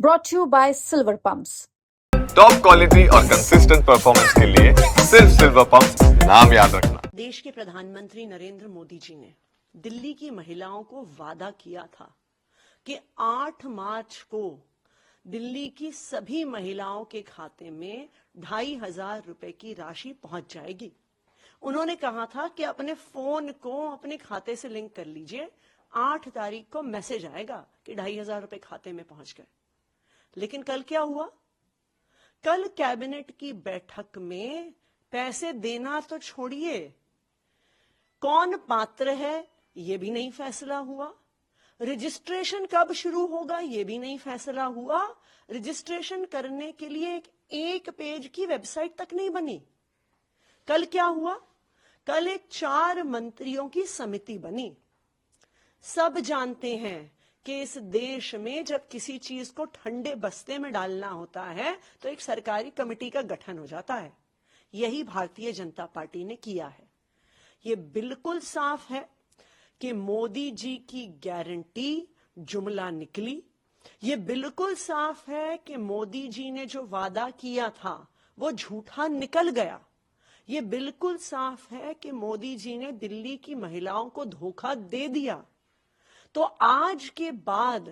brought to you by Silver Pumps. Top quality और consistent performance के लिए सिर्फ सिल्वर पंप्स नाम याद रखना। देश के प्रधानमंत्री नरेंद्र मोदी जी ने दिल्ली की महिलाओं को वादा किया था कि 8 मार्च को दिल्ली की सभी महिलाओं के खाते में 2,500 रुपए की राशि पहुंच जाएगी। उन्होंने कहा था कि अपने फोन को अपने खाते से लिंक कर लीजिए, 8 तारीख को मैसेज आएगा कि 2,500 रुपए खाते में पहुंच गए। लेकिन कल क्या हुआ? कल कैबिनेट की बैठक में पैसे देना तो छोड़िए, कौन पात्र है ये भी नहीं फैसला हुआ। रजिस्ट्रेशन कब शुरू होगा ये भी नहीं फैसला हुआ। रजिस्ट्रेशन करने के लिए एक पेज की वेबसाइट तक नहीं बनी। कल क्या हुआ? कल एक 4 मंत्रियों की समिति बनी। सब जानते हैं कि इस देश में जब किसी चीज को ठंडे बस्ते में डालना होता है तो एक सरकारी कमेटी का गठन हो जाता है। यही भारतीय जनता पार्टी ने किया है। ये बिल्कुल साफ है कि मोदी जी की गारंटी जुमला निकली। ये बिल्कुल साफ है कि मोदी जी ने जो वादा किया था वो झूठा निकल गया। ये बिल्कुल साफ है कि मोदी जी ने दिल्ली की महिलाओं को धोखा दे दिया। तो आज के बाद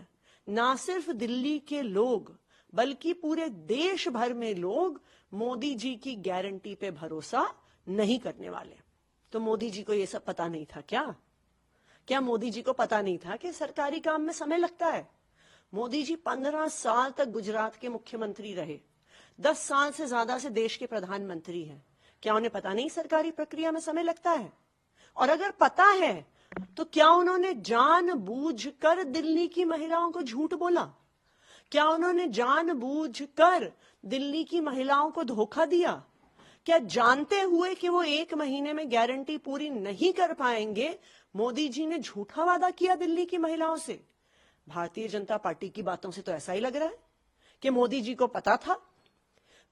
ना सिर्फ दिल्ली के लोग बल्कि पूरे देश भर में लोग मोदी जी की गारंटी पे भरोसा नहीं करने वाले। तो मोदी जी को ये सब पता नहीं था क्या? क्या मोदी जी को पता नहीं था कि सरकारी काम में समय लगता है? मोदी जी 15 साल तक गुजरात के मुख्यमंत्री रहे, 10 साल से ज्यादा से देश के प्रधानमंत्री हैं। क्या उन्हें पता नहीं सरकारी प्रक्रिया में समय लगता है? और अगर पता है तो क्या उन्होंने जानबूझकर दिल्ली की महिलाओं को झूठ बोला? क्या उन्होंने जानबूझकर दिल्ली की महिलाओं को धोखा दिया? क्या जानते हुए कि वो 1 महीने में गारंटी पूरी नहीं कर पाएंगे, मोदी जी ने झूठा वादा किया दिल्ली की महिलाओं से? भारतीय जनता पार्टी की बातों से तो ऐसा ही लग रहा है कि मोदी जी को पता था।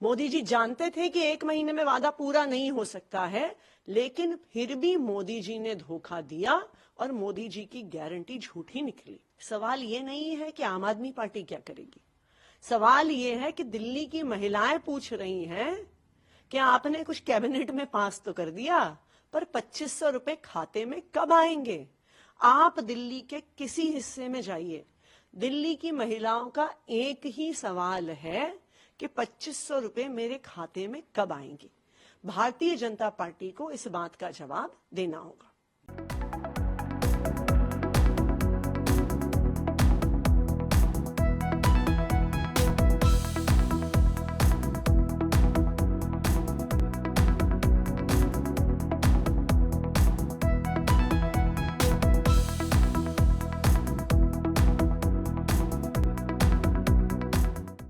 मोदी जी जानते थे कि 1 महीने में वादा पूरा नहीं हो सकता है, लेकिन फिर भी मोदी जी ने धोखा दिया और मोदी जी की गारंटी झूठी निकली। सवाल ये नहीं है कि आम आदमी पार्टी क्या करेगी। सवाल ये है कि दिल्ली की महिलाएं पूछ रही हैं कि आपने कुछ कैबिनेट में पास तो कर दिया, पर 2,500 रुपए खाते में कब आएंगे? आप दिल्ली के किसी हिस्से में जाइए, दिल्ली की महिलाओं का एक ही सवाल है कि 2,500 रुपए मेरे खाते में कब आएंगे। भारतीय जनता पार्टी को इस बात का जवाब देना होगा।